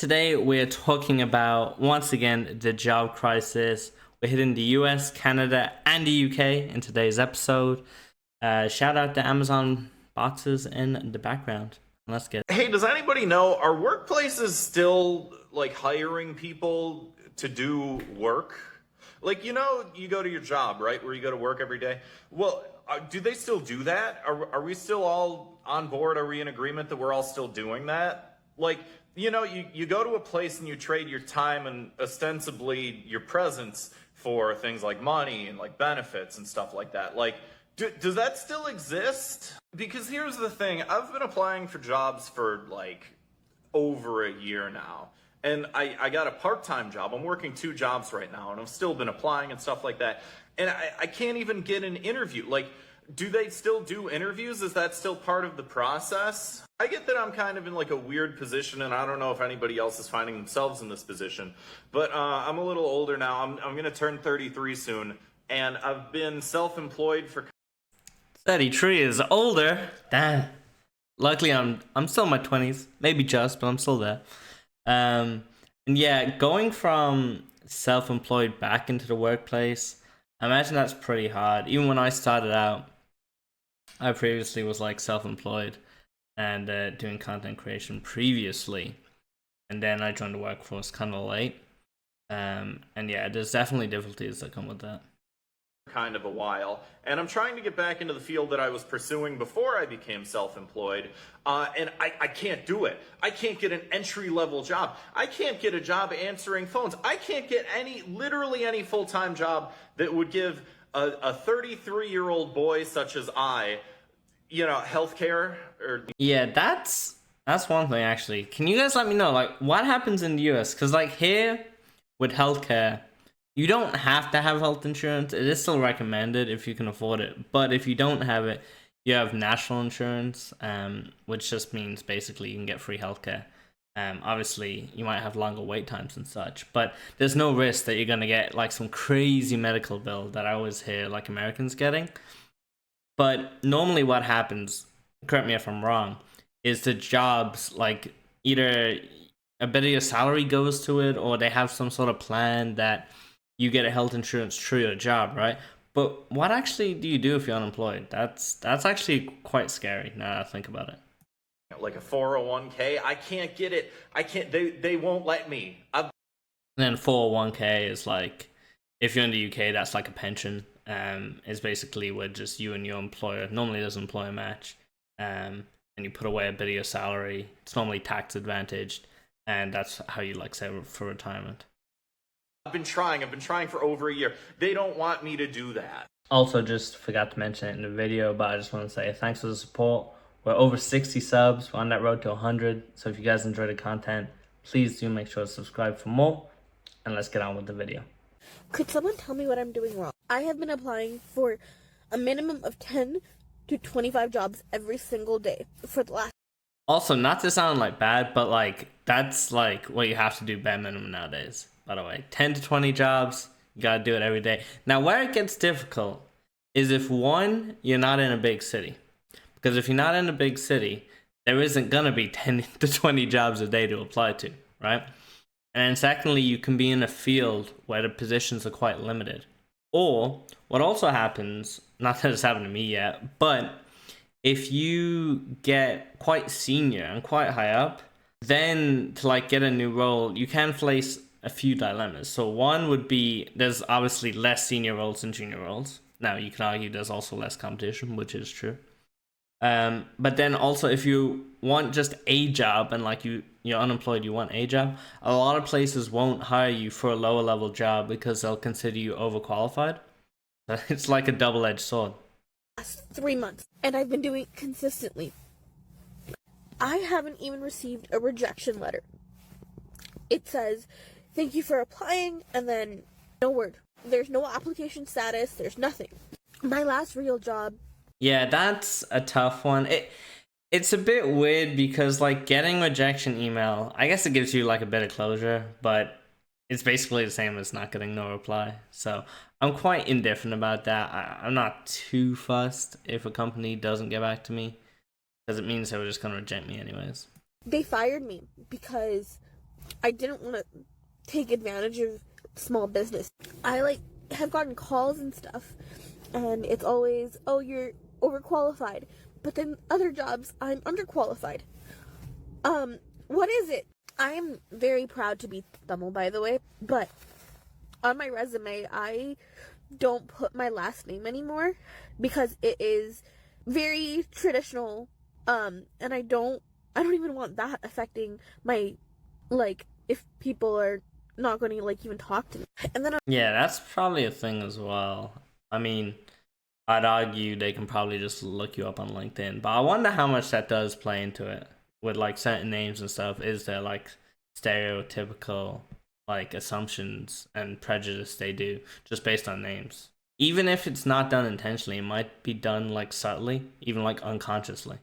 Today we're talking about, once again, the job crisis. We're hitting the US, Canada, and the UK in today's episode. Shout out to Amazon boxes in the background. Let's get Hey, does anybody know, are workplaces still like hiring people to do work? Like, you go to your job, right? Where you go to work every day. Well, do they still do that? Are we still all on board? Are we in agreement that we're all still doing that? Like, you go to a place and you trade your time and ostensibly your presence for things like money and like benefits and stuff like that. Like, does that still exist? Because here's the thing, I've been applying for jobs for like over a year now. And I got a part-time job. I'm working 2 jobs right now, and I've still been applying and stuff like that. And I can't even get an interview. Like, do they still do interviews? Is that still part of the process? I get that I'm kind of in like a weird position, and I don't know if anybody else is finding themselves in this position. But I'm a little older now. I'm going to turn 33 soon, and I've been self-employed for 33 is older. Damn. Luckily, I'm still in my 20s, maybe just, but I'm still there. And yeah, going from self-employed back into the workplace, I imagine that's pretty hard. Even when I started out, I previously was like self-employed and doing content creation previously, and then I joined the workforce kind of late. And yeah, there's definitely difficulties that come with that. kind of a while, and I'm trying to get back into the field that I was pursuing before I became self-employed, and I can't do it. I can't get an entry-level job. I can't get a job answering phones. I can't get literally any full-time job that would give a 33-year-old boy such as I, healthcare or... Yeah, that's one thing actually. Can you guys let me know, like, what happens in the US? Because like here with healthcare, you don't have to have health insurance. It is still recommended if you can afford it. But if you don't have it, you have national insurance, which just means basically you can get free healthcare. Obviously, you might have longer wait times and such, but there's no risk that you're going to get like some crazy medical bill that I always hear like Americans getting. But normally what happens, correct me if I'm wrong, is the jobs, like either a bit of your salary goes to it, or they have some sort of plan that you get a health insurance through your job, right? But what actually do you do if you're unemployed? That's actually quite scary now that I think about it. Like a 401k, I can't get it. I can't. They won't let me. And then 401k is like, if you're in the UK, that's like a pension. It's basically where just you and your employer, normally there's an employer match, and you put away a bit of your salary. It's normally tax advantaged, and that's how you like save for retirement. I've been trying for over a year. They don't want me to do that. Also, just forgot to mention it in the video, but I just want to say thanks for the support. We're over 60 subs. We're on that road to 100. So if you guys enjoy the content, please do make sure to subscribe for more. And let's get on with the video. Could someone tell me what I'm doing wrong? I have been applying for a minimum of 10 to 25 jobs every single day for the last... Also, not to sound like bad, but like that's like what you have to do bare minimum nowadays. By the way, 10 to 20 jobs, you gotta do it every day. Now, where it gets difficult is if one, you're not in a big city. Because if you're not in a big city, there isn't gonna be 10 to 20 jobs a day to apply to, right? And secondly, you can be in a field where the positions are quite limited. Or what also happens, not that it's happened to me yet, but if you get quite senior and quite high up, then to like get a new role, you can face a few dilemmas. So one would be, there's obviously less senior roles than junior roles. Now you can argue there's also less competition, which is true. But then also if you want just a job and like you're unemployed, you want a job, a lot of places won't hire you for a lower level job because they'll consider you overqualified. It's like a double-edged sword. Last 3 months, and I've been doing it consistently. I haven't even received a rejection letter. It says, "Thank you for applying," and then no word. There's no application status, there's nothing. My last real job... Yeah, that's a tough one. It's a bit weird because like getting rejection email, I guess it gives you like a bit of closure, but it's basically the same as not getting no reply. So I'm quite indifferent about that. I'm not too fussed if a company doesn't get back to me, because it means they were just going to reject me anyways. They fired me because I didn't want to take advantage of small business. I like have gotten calls and stuff, and it's always, oh, you're overqualified. But then other jobs, I'm underqualified. What is it? I am very proud to be Thummel, by the way, but on my resume, I don't put my last name anymore because it is very traditional, and I don't even want that affecting my, like, if people are not going to, like, even talk to me. And then Yeah, that's probably a thing as well. I mean, I'd argue they can probably just look you up on LinkedIn, but I wonder how much that does play into it with like certain names and stuff. Is there like stereotypical like assumptions and prejudice they do just based on names? Even if it's not done intentionally, it might be done like subtly, even like unconsciously.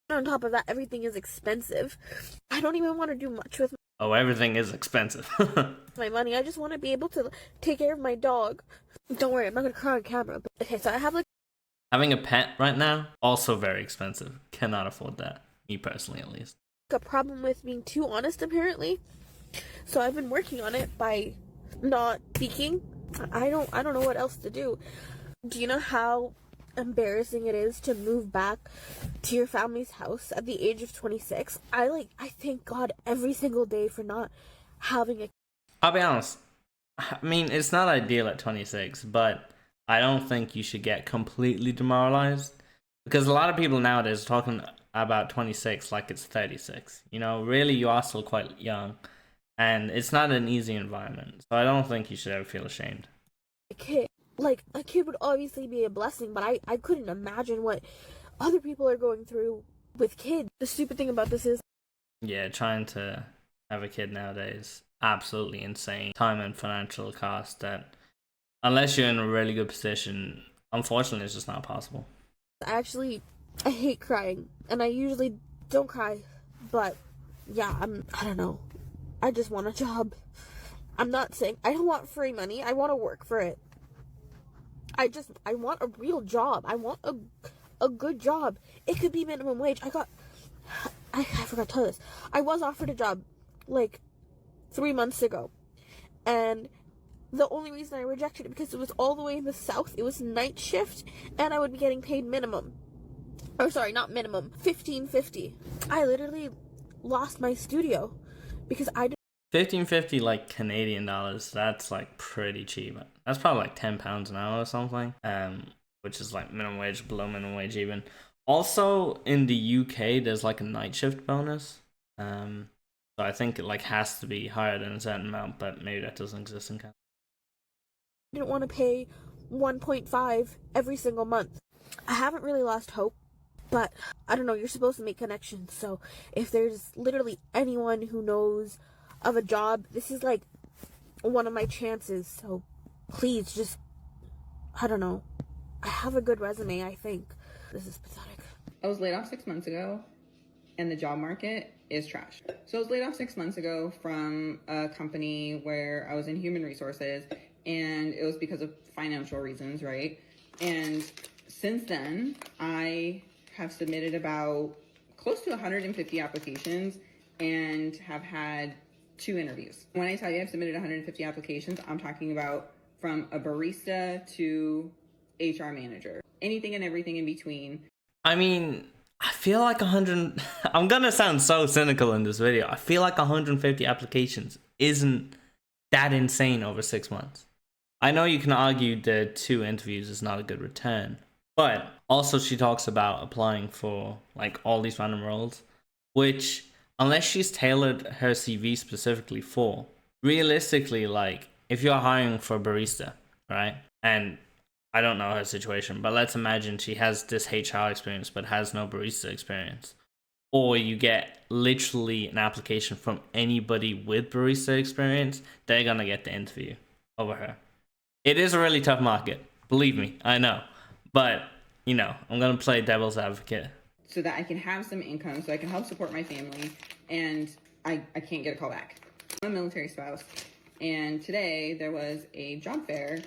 on top of that, everything is expensive. I don't even want to do much with Oh, everything is expensive. my money. I just want to be able to take care of my dog. Don't worry, I'm not going to cry on camera. But, okay, so I have like Having a pet right now, also very expensive. Cannot afford that. Me personally, at least. a problem with being too honest, apparently. So I've been working on it by not speaking. I don't know what else to do. Do you know how embarrassing it is to move back to your family's house at the age of 26? I thank God every single day for not having a. I'll be honest. I mean, it's not ideal at 26, but I don't think you should get completely demoralized. Because a lot of people nowadays are talking about 26 like it's 36. You know, really, you are still quite young. And it's not an easy environment. So I don't think you should ever feel ashamed. Kid. Like, a kid would obviously be a blessing, but I couldn't imagine what other people are going through with kids. The stupid thing about this is, Yeah, trying to have a kid nowadays, absolutely insane. Time and financial cost that, unless you're in a really good position, unfortunately, it's just not possible. I hate crying, and I usually don't cry, but yeah, I don't know. I just want a job. I'm not saying I don't want free money. I want to work for it. I want a real job. I want a good job. It could be minimum wage. I forgot to tell you this. I was offered a job like 3 months ago, and the only reason I rejected it because it was all the way in the south. It was night shift, and I would be getting paid minimum. Or sorry, not minimum. $15.50. I literally lost my studio because I didn't. $15.50 like Canadian dollars, that's like pretty cheap. That's probably like £10 an hour or something. Which is like minimum wage, below minimum wage even. Also in the UK there's like a night shift bonus. So I think it like has to be higher than a certain amount, but maybe that doesn't exist in Canada. Didn't want to pay 1.5 every single month. I haven't really lost hope, but I don't know, you're supposed to make connections. So if there's literally anyone who knows of a job, this is like one of my chances. So please just, I don't know. I have a good resume, I think. This is pathetic. I was laid off 6 months ago, and the job market is trash. So I was laid off 6 months ago from a company where I was in human resources, and it was because of financial reasons, right? And since then, I have submitted about close to 150 applications and have had 2 interviews. When I tell you I've submitted 150 applications, I'm talking about from a barista to HR manager, anything and everything in between. I mean, I feel like 100. I'm gonna sound so cynical in this video. I feel like 150 applications isn't that insane over 6 months. I know you can argue the 2 interviews is not a good return, but also she talks about applying for like all these random roles, which unless she's tailored her CV specifically for, realistically, like if you're hiring for a barista, right? And I don't know her situation, but let's imagine she has this HR experience but has no barista experience. Or you get literally an application from anybody with barista experience, they're gonna get the interview over her. It is a really tough market, believe me, I know. But, you know, I'm gonna play devil's advocate. So that I can have some income, so I can help support my family, and I can't get a call back. I'm a military spouse, and today there was a job fair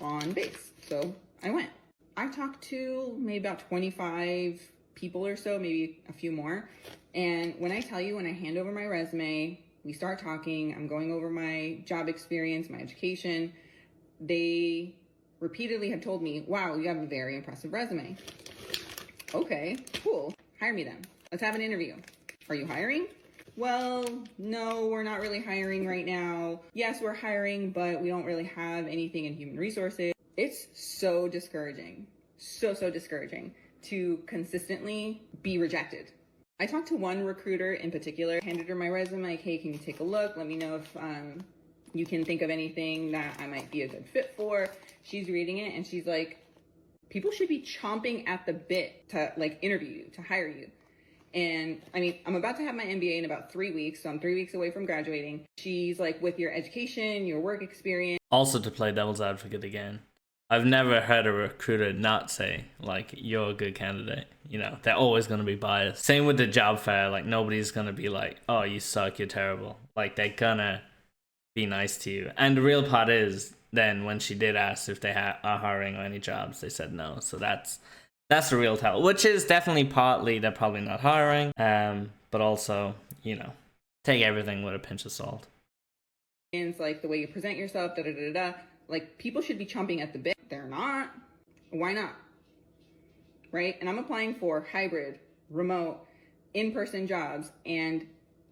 on base, so I went. I talked to maybe about 25 people or so, maybe a few more, and when I tell you, when I hand over my resume, We start talking. I'm going over my job experience, my education. They repeatedly have told me, wow, you have a very impressive resume. Okay, cool. Hire me then. Let's have an interview. Are you hiring? Well, no, we're not really hiring right now. Yes, we're hiring, but we don't really have anything in human resources. It's so discouraging. So discouraging to consistently be rejected. I talked to one recruiter in particular, handed her my resume, like, hey, can you take a look? Let me know if you can think of anything that I might be a good fit for. She's reading it and she's like, people should be chomping at the bit to like interview you, to hire you. And I mean, I'm about to have my MBA in about 3 weeks, so I'm 3 weeks away from graduating. She's like, with your education, your work experience. Also, to play devil's advocate again, I've never heard a recruiter not say, like, you're a good candidate. You know, they're always going to be biased. Same with the job fair. Like, nobody's going to be like, oh, you suck, you're terrible. Like, they're going to be nice to you. And the real part is, then when she did ask if they are hiring on any jobs, they said no. So that's the real tell, which is definitely partly they're probably not hiring, but also, you know, take everything with a pinch of salt. It's like the way you present yourself, like, people should be chomping at the bit. They're not. Why not? Right? And I'm applying for hybrid, remote, in-person jobs, and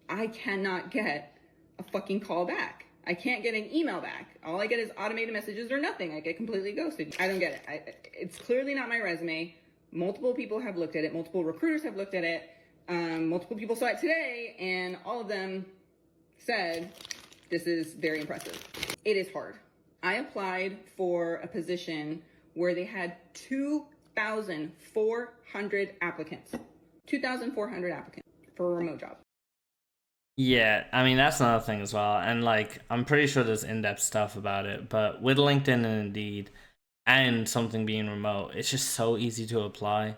I cannot get a fucking call back. I can't get an email back. All I get is automated messages or nothing. I get completely ghosted. I don't get it. It's clearly not my resume. Multiple people have looked at it. Multiple recruiters have looked at it. Multiple people saw it today, and all of them said, this is very impressive. It is hard. I applied for a position where they had 2,400 applicants. 2,400 applicants for a remote job. Yeah, I mean, that's another thing as well. And, like, I'm pretty sure there's in-depth stuff about it. But with LinkedIn and Indeed and something being remote, it's just so easy to apply.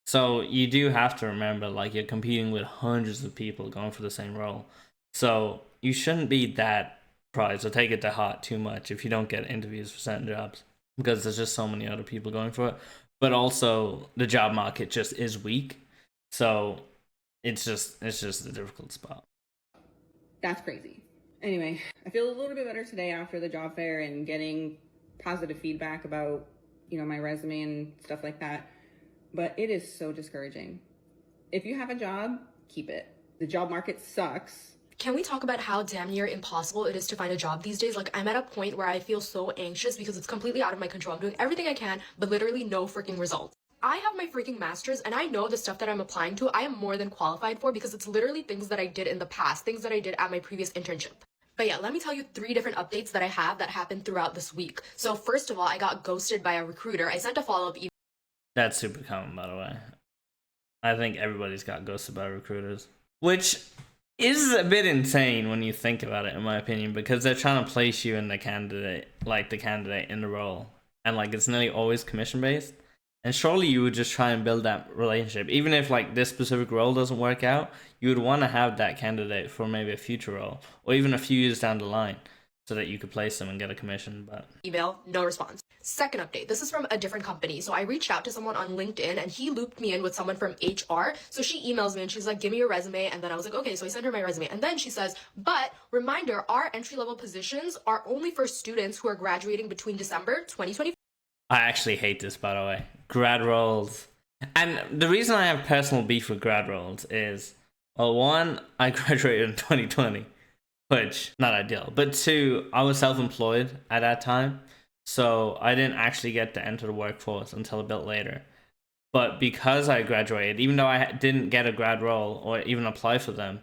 So you do have to remember, like, you're competing with hundreds of people going for the same role. So you shouldn't be that surprised or take it to heart too much if you don't get interviews for certain jobs, because there's just so many other people going for it. But also, the job market just is weak. So it's just a difficult spot. That's crazy. Anyway, I feel a little bit better today after the job fair and getting positive feedback about, you know, my resume and stuff like that. But it is so discouraging. If you have a job, keep it. The job market sucks. Can we talk about how damn near impossible it is to find a job these days? Like, I'm at a point where I feel so anxious because it's completely out of my control. I'm doing everything I can, but literally no freaking results. I have my freaking master's, and I know the stuff that I'm applying to, I am more than qualified for because it's literally things that I did in the past, things that I did at my previous internship. But yeah, let me tell you 3 different updates that I have that happened throughout this week. So first of all, I got ghosted by a recruiter. I sent a follow-up email. That's super common, by the way. I think everybody's got ghosted by recruiters, which is a bit insane when you think about it, in my opinion, because they're trying to place you in the candidate in the role, and like it's nearly always commission based. And surely you would just try and build that relationship, even if like this specific role doesn't work out. You would want to have that candidate for maybe a future role, or even a few years down the line, so that you could place them and get a commission. But email, no response. Second update, this is from a different company. So I reached out to someone on LinkedIn and he looped me in with someone from HR. So she emails me and she's like, give me your resume. And then I was like, okay, so I sent her my resume. And then she says, but reminder, our entry-level positions are only for students who are graduating between December 2020. I actually hate this, by the way. Grad roles. And the reason I have personal beef with grad roles is, well, 1, I graduated in 2020, which not ideal. But 2, I was self-employed at that time, so I didn't actually get to enter the workforce until a bit later. But because I graduated, even though I didn't get a grad role or even apply for them,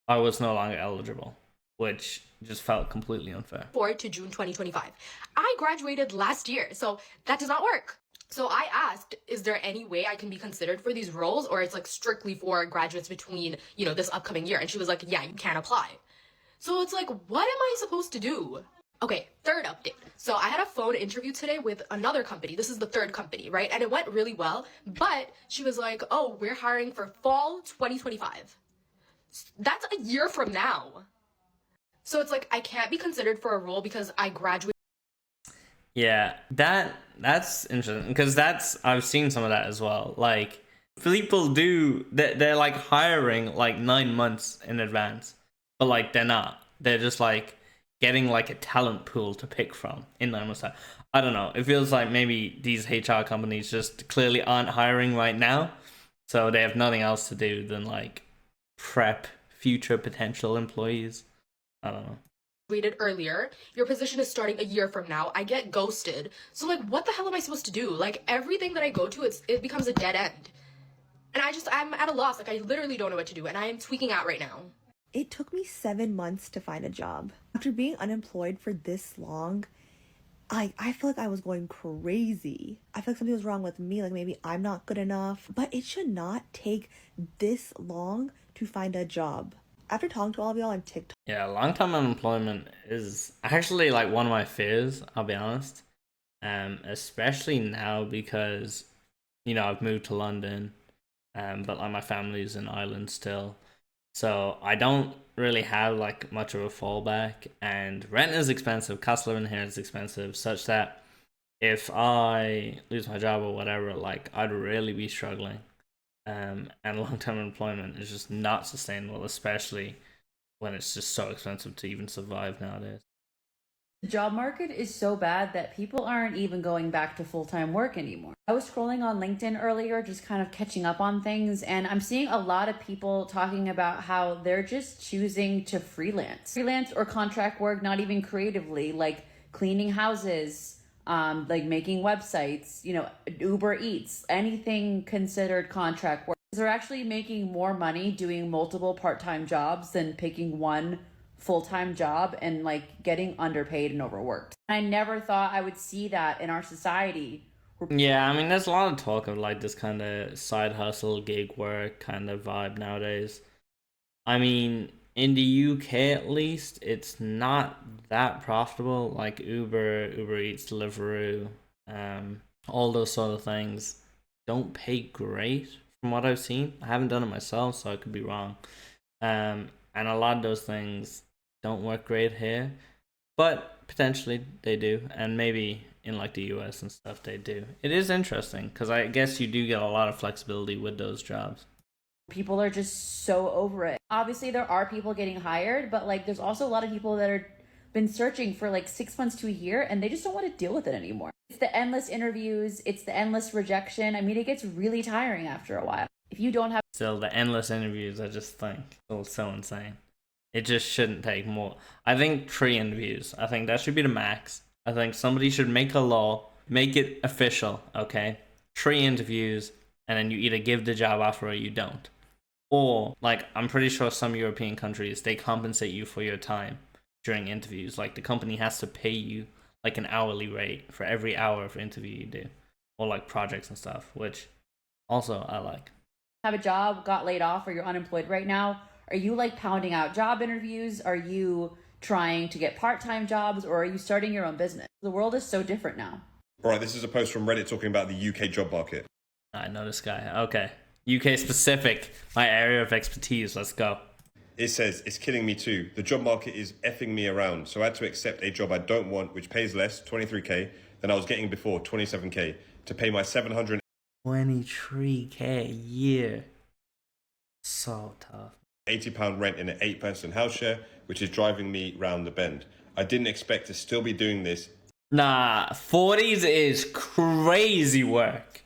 I was no longer eligible, which just felt completely unfair. To June 2025. I graduated last year, so that does not work. So I asked, is there any way I can be considered for these roles, or it's like strictly for graduates between, you know, this upcoming year? And she was like, yeah, you can't apply. So it's like, what am I supposed to do? Okay, third update. So I had a phone interview today with another company. This is the third company, right? And it went really well, but she was like, oh, we're hiring for fall 2025. That's a year from now. So it's like, I can't be considered for a role because I graduated. Yeah, that's interesting, because I've seen some of that as well. Like, people they're like hiring like 9 months in advance. but like they're not. They're just like getting like a talent pool to pick from in line with that. I don't know. It feels like maybe these HR companies just clearly aren't hiring right now, so they have nothing else to do than like prep future potential employees. I don't know. Graduated earlier, your position is starting a year from now. I get ghosted. So like what the hell am I supposed to do? Like everything that I go to, it becomes a dead end. And I'm at a loss. Like I literally don't know what to do, and I am tweaking out right now. It took me 7 months to find a job. After being unemployed for this long, I feel like I was going crazy. I feel like something was wrong with me, like maybe I'm not good enough. But it should not take this long to find a job. After talking to all of y'all on TikTok. Yeah, long-term unemployment is actually like one of my fears, I'll be honest. Especially now because, I've moved to London, but like my family's in Ireland still. So I don't really have like much of a fallback, and rent is expensive, cost of living here is expensive, such that if I lose my job or whatever, like I'd really be struggling. And long-term employment is just not sustainable, especially when it's just so expensive to even survive nowadays. The job market is so bad that people aren't even going back to full-time work anymore. I was scrolling on LinkedIn earlier, just kind of catching up on things, and I'm seeing a lot of people talking about how they're just choosing to freelance or contract work, not even creatively, like cleaning houses, like making websites, Uber Eats, anything considered contract work. They're actually making more money doing multiple part-time jobs than picking one full-time job and like getting underpaid and overworked. I never thought I would see that in our society. Yeah, I mean, there's a lot of talk of like this kind of side hustle, gig work kind of vibe nowadays. I mean, in the UK at least, it's not that profitable. Like Uber Eats, Deliveroo, all those sort of things don't pay great from what I've seen. I haven't done it myself, so I could be wrong. And a lot of those things don't work great here, but potentially they do, and maybe in like the US and stuff they do. It is interesting because I guess you do get a lot of flexibility with those jobs. People are just so over it. Obviously there are people getting hired, but like there's also a lot of people that are been searching for like 6 months to a year and they just don't want to deal with it anymore. It's the endless interviews, it's the endless rejection. I mean, it gets really tiring after a while. If you don't have still the endless interviews, I just think it's so insane. It just shouldn't take more. I think 3 interviews. I think that should be the max. I think somebody should make a law, make it official, okay? 3 interviews, and then you either give the job offer or you don't. Or, like, I'm pretty sure some European countries, they compensate you for your time during interviews. Like, the company has to pay you, like, an hourly rate for every hour of interview you do. Or, like, projects and stuff, which also I like. Have a job, got laid off, or you're unemployed right now, are you like pounding out job interviews? Are you trying to get part-time jobs, or are you starting your own business? The world is so different now. All right, this is a post from Reddit talking about the UK job market. I know this guy. Okay. UK specific, my area of expertise. Let's go. It says, it's killing me too. The job market is effing me around. So I had to accept a job I don't want, which pays less, 23k, than I was getting before, 27k, to pay my 23k a year. So tough. £80 rent in an 8-person house share, which is driving me round the bend. I didn't expect to still be doing this. Nah, 40s is crazy work.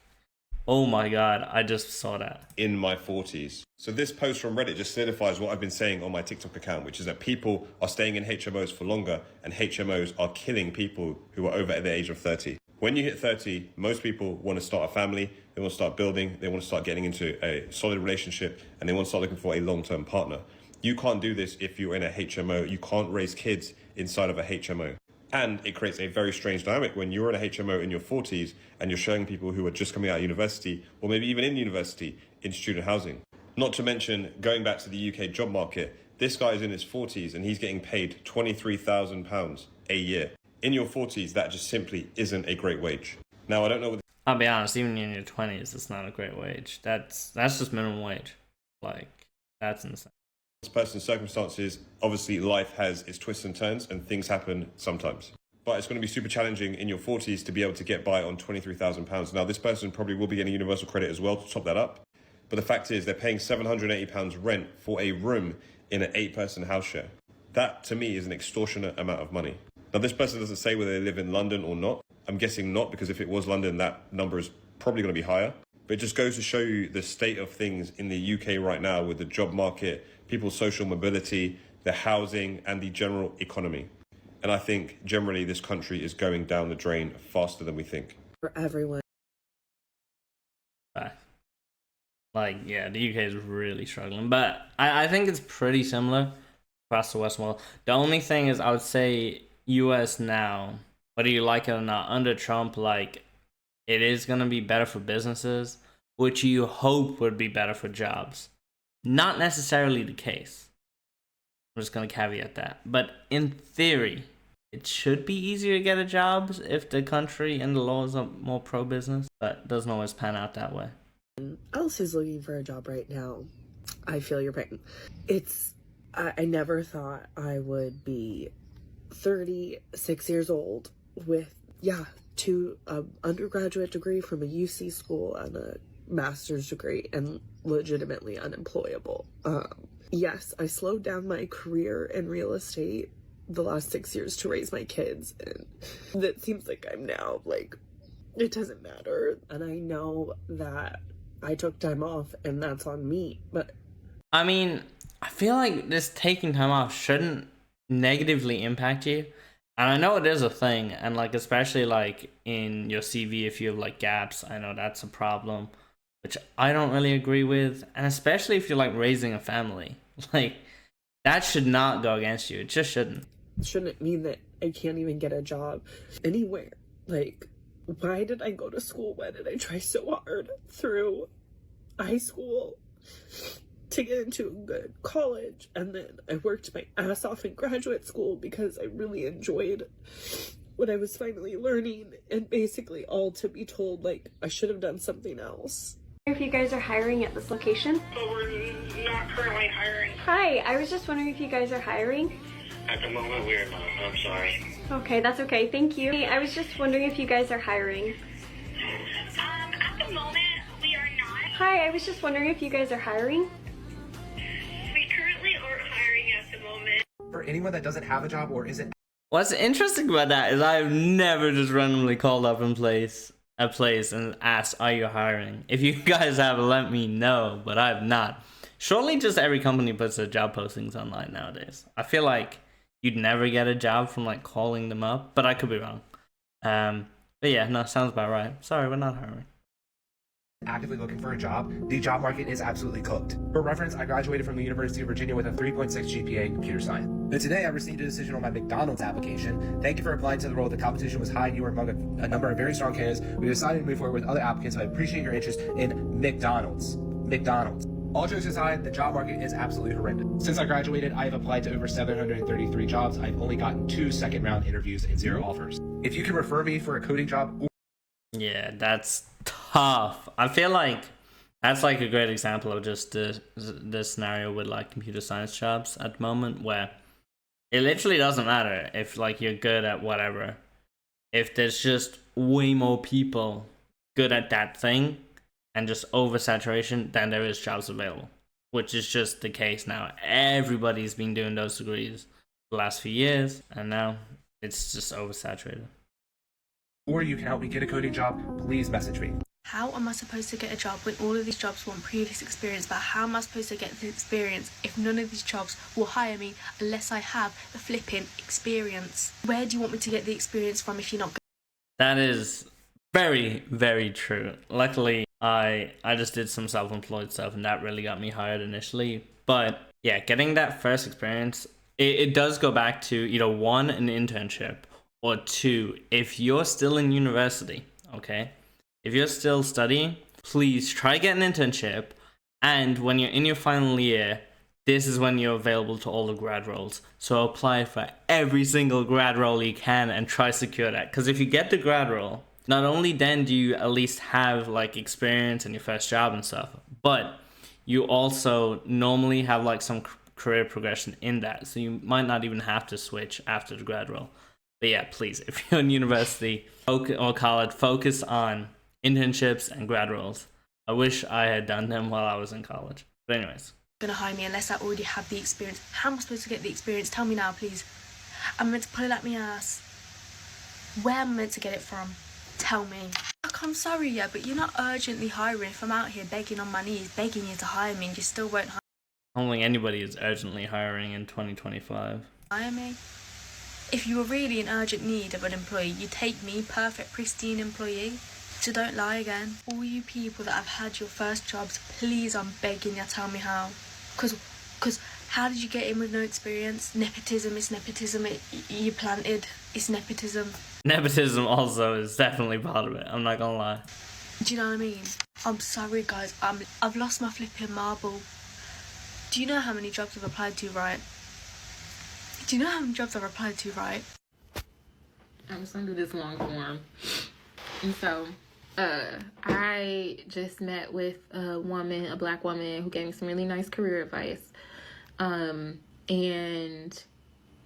Oh my god, I just saw that. In my 40s. So this post from Reddit just solidifies what I've been saying on my TikTok account, which is that people are staying in HMOs for longer, and HMOs are killing people who are over at the age of 30. When you hit 30, most people want to start a family, they want to start building, they want to start getting into a solid relationship, and they want to start looking for a long-term partner. You can't do this if you're in a HMO. You can't raise kids inside of a HMO. And it creates a very strange dynamic when you're in a HMO in your 40s and you're showing people who are just coming out of university, or maybe even in university, in student housing. Not to mention, going back to the UK job market, this guy is in his 40s and he's getting paid £23,000 a year. In your 40s, that just simply isn't a great wage. Now, I don't know what... I'll be honest, even in your 20s, it's not a great wage. That's just minimum wage. Like, that's insane. This person's circumstances, obviously life has its twists and turns and things happen sometimes. But it's going to be super challenging in your 40s to be able to get by on £23,000. Now, this person probably will be getting universal credit as well to top that up. But the fact is they're paying £780 rent for a room in an 8-person house share. That, to me, is an extortionate amount of money. Now, this person doesn't say whether they live in London or not. I'm guessing not, because if it was London, that number is probably going to be higher. But it just goes to show you the state of things in the UK right now with the job market, people's social mobility, the housing, and the general economy. And I think generally this country is going down the drain faster than we think. For everyone. Like, yeah, the UK is really struggling. But I think it's pretty similar across the West Wall. The only thing is, I would say US now, whether you like it or not, under Trump, like, it is going to be better for businesses, which you hope would be better for jobs. Not necessarily the case. I'm just going to caveat that. But in theory, it should be easier to get a job if the country and the laws are more pro-business, but it doesn't always pan out that way. Else is looking for a job right now. I feel your pain. I never thought I would be 36 years old with, undergraduate degree from a UC school and a master's degree and legitimately unemployable. Yes, I slowed down my career in real estate the last 6 years to raise my kids, and that seems like I'm now, like, it doesn't matter. And I know that I took time off and that's on me, but I mean, I feel like this taking time off shouldn't negatively impact you. And I know it is a thing, and like, especially like in your CV, if you have like gaps, I know that's a problem, which I don't really agree with. And especially if you're like raising a family, like, that should not go against you. It just shouldn't. it shouldn't mean that I can't even get a job anywhere. Like, why did I go to school? Why did I try so hard through high school to get into a good college, and then I worked my ass off in graduate school because I really enjoyed what I was finally learning, and basically all to be told, like, I should have done something else. If you guys are hiring at this location? But we're not currently hiring. Hi, I was just wondering if you guys are hiring? At the moment, we're not. I'm sorry. Okay, that's okay. Thank you. Hey, I was just wondering if you guys are hiring. At the moment, we are not. Hi, I was just wondering if you guys are hiring. We currently aren't hiring at the moment. For anyone that doesn't have a job or isn't. What's interesting about that is I've never just randomly called up a place and asked, are you hiring? If you guys have, let me know, but I've not. Surely just every company puts their job postings online nowadays. I feel like you'd never get a job from like calling them up, but I could be wrong. But yeah, no, sounds about right. Sorry, we're not hiring. Actively looking for a job, the job market is absolutely cooked. For reference, I graduated from the University of Virginia with a 3.6 GPA in computer science. But today I received a decision on my McDonald's application. Thank you for applying to the role. The competition was high and you were among a number of very strong candidates. We decided to move forward with other applicants, so I appreciate your interest in McDonald's. All jokes aside, the job market is absolutely horrendous. Since I graduated, I have applied to over 733 jobs. I've only gotten 2 second-round interviews and 0 offers. If you can refer me for a coding job. Yeah, that's tough. I feel like that's like a great example of just the scenario with like computer science jobs at the moment, where it literally doesn't matter if like you're good at whatever. If there's just way more people good at that thing and just oversaturation, then there is jobs available, which is just the case now. Everybody's been doing those degrees the last few years, and now it's just oversaturated. Or you can help me get a coding job, please message me. How am I supposed to get a job when all of these jobs want previous experience? But how am I supposed to get the experience if none of these jobs will hire me unless I have the flipping experience? Where do you want me to get the experience from if you're not good? That is very, very true. Luckily, I just did some self-employed stuff, and that really got me hired initially. But yeah, getting that first experience, it does go back to either 1, an internship, or 2, if you're still in university, okay? If you're still studying, please try get an internship, and when you're in your final year, this is when you're available to all the grad roles. So apply for every single grad role you can and try secure that. Because if you get the grad role, not only then do you at least have like experience in your first job and stuff, but you also normally have like some career progression in that. So you might not even have to switch after the grad role. But yeah, please, if you're in university or college, focus on internships and grad roles. I wish I had done them while I was in college. But anyways, gonna hire me unless I already have the experience. How am I supposed to get the experience? Tell me now, please. I'm meant to pull it out my ass. Where am I meant to get it from? Tell me. Look, I'm sorry, yeah, but you're not urgently hiring. If I'm out here begging on my knees, begging you to hire me, and you still won't I don't think anybody is urgently hiring in 2025. hire me. If you were really in urgent need of an employee, you'd take me, perfect, pristine employee. So don't lie again. All you people that have had your first jobs, please, I'm begging you, tell me how. Cause how did you get in with no experience? Nepotism is nepotism. You planted. It's nepotism. Nepotism also is definitely part of it. I'm not gonna lie. Do you know what I mean? I'm sorry, guys. I've lost my flipping marble. Do you know how many jobs I've applied to, right? Do you know how many jobs I've applied to, right? I'm just gonna do this long form. And so, I just met with a black woman who gave me some really nice career advice. And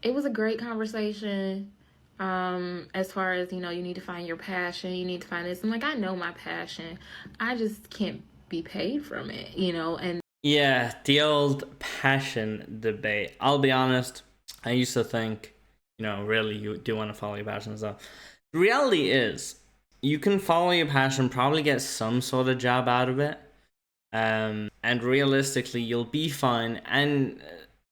it was a great conversation. As far as, you need to find your passion, you need to find this. I'm like, I know my passion. I just can't be paid from it, and Yeah, the old passion debate. I'll be honest, I used to think, really you do want to follow your passion and stuff. The reality is, you can follow your passion, probably get some sort of job out of it. And realistically, you'll be fine. And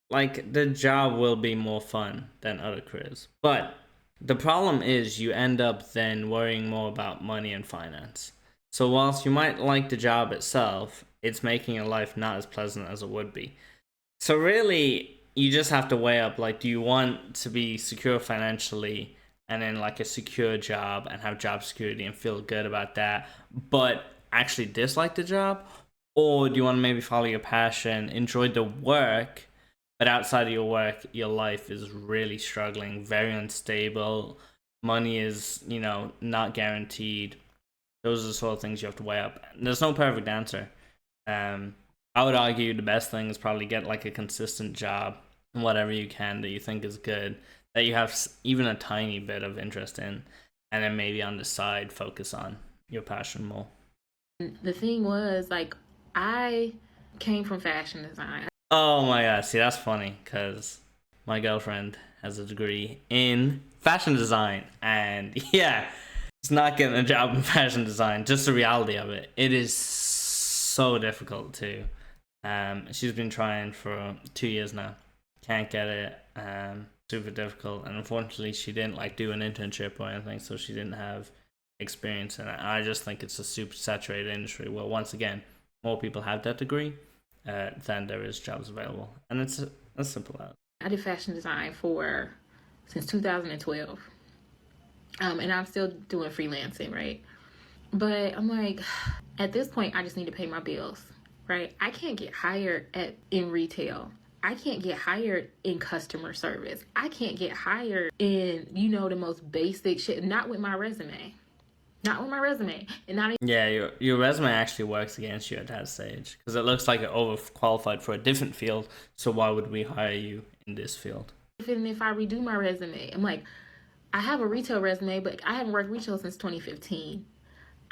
the job will be more fun than other careers. But the problem is you end up then worrying more about money and finance. So whilst you might like the job itself, it's making your life not as pleasant as it would be. So really, you just have to weigh up, do you want to be secure financially and then a secure job and have job security and feel good about that, but actually dislike the job? Or do you want to maybe follow your passion, enjoy the work, but outside of your work, your life is really struggling, very unstable, money is, not guaranteed. Those are the sort of things you have to weigh up. There's no perfect answer. I would argue the best thing is probably get a consistent job, whatever you can that you think is good, that you have even a tiny bit of interest in, and then maybe on the side focus on your passion more. The thing was, I came from fashion design. Oh my god, see, that's funny, because my girlfriend has a degree in fashion design, and yeah, it's not getting a job in fashion design, just the reality of it. It is so difficult too. She's been trying for 2 years now. Can't get it. Super difficult. And unfortunately, she didn't do an internship or anything, so she didn't have experience in it. I just think it's a super saturated industry where, once again, more people have that degree than there is jobs available. And it's as simple as. I did fashion design since 2012. And I'm still doing freelancing, right? But I'm at this point, I just need to pay my bills, right? I can't get hired in retail. I can't get hired in customer service. I can't get hired in, the most basic shit. Not with my resume. Not with my resume. And not even. Yeah, your resume actually works against you at that stage, because it looks like you're overqualified for a different field. So why would we hire you in this field? Even if I redo my resume, I'm I have a retail resume, but I haven't worked retail since 2015.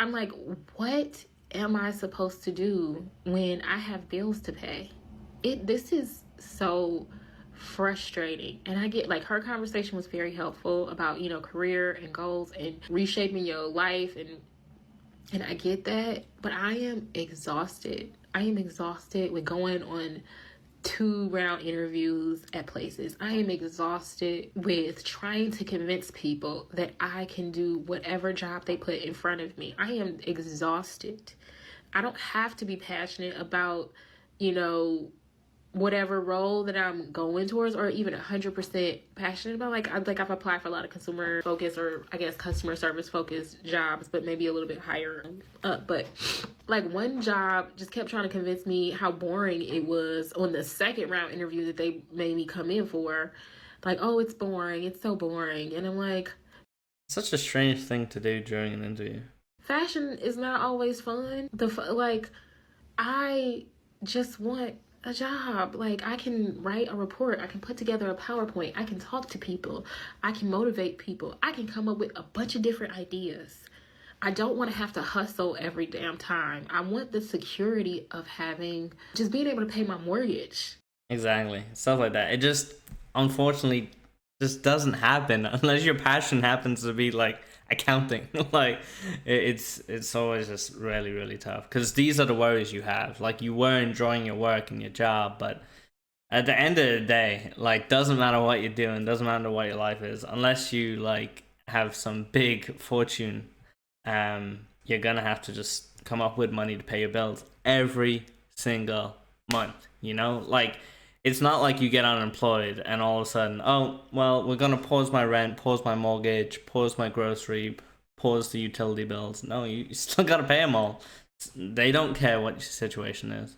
I'm what am I supposed to do when I have bills to pay? This is so frustrating. And I get her conversation was very helpful about, career and goals and reshaping your life. And I get that, but I am exhausted. I am exhausted with going on 2-round interviews at places. I am exhausted with trying to convince people that I can do whatever job they put in front of me. I am exhausted. I don't have to be passionate about, whatever role that I'm going towards, or even 100% passionate about. I've applied for a lot of consumer focused, or I guess customer service focused jobs, but maybe a little bit higher up. But one job just kept trying to convince me how boring it was on the 2nd round interview that they made me come in for. Oh, it's boring. It's so boring. And I'm such a strange thing to do during an interview. Fashion is not always fun. I just want a job. I can write a report. I can put together a PowerPoint. I can talk to people. I can motivate people. I can come up with a bunch of different ideas. I don't want to have to hustle every damn time. I want the security of having, just being able to pay my mortgage. Exactly. Stuff like that. It just, unfortunately, just doesn't happen unless your passion happens to be like accounting. Like it's always just really, really tough because these are the worries you have. Like you were enjoying your work and your job, but at the end of the day, like doesn't matter what you're doing, doesn't matter what your life is, unless you like have some big fortune, you're gonna have to just come up with money to pay your bills every single month, you know? Like it's not like you get unemployed and all of a sudden, oh well, we're gonna pause my rent, pause my mortgage, pause my grocery, pause the utility bills. No, you still gotta pay them all. They don't care what your situation is.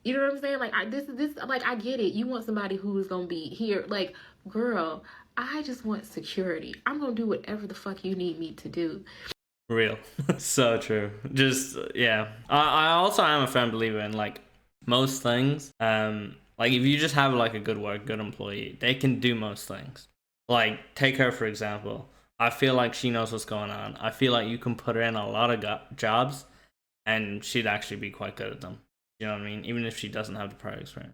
You know what I'm saying? Like I get it. You want somebody who is gonna be here. Like, girl, I just want security. I'm gonna do whatever the fuck you need me to do. Real. So true. Just yeah. I also am a firm believer in like most things. Like if you just have like a good work, good employee, they can do most things. Like take her for example. I feel like she knows what's going on. I feel like you can put her in a lot of jobs and she'd actually be quite good at them. You know what I mean? Even if she doesn't have the prior experience.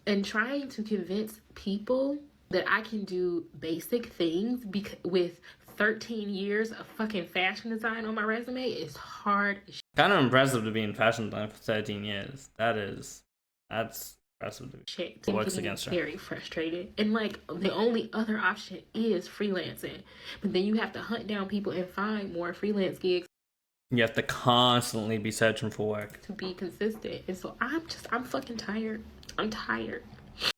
And trying to convince people that I can do basic things with 13 years of fucking fashion design on my resume is hard. Kind of impressive to be in fashion design for 13 years. That's impressive to be. Shit. It works against her. Very frustrated. And like the only other option is freelancing. But then you have to hunt down people and find more freelance gigs. You have to constantly be searching for work to be consistent. And so I'm fucking tired. I'm tired.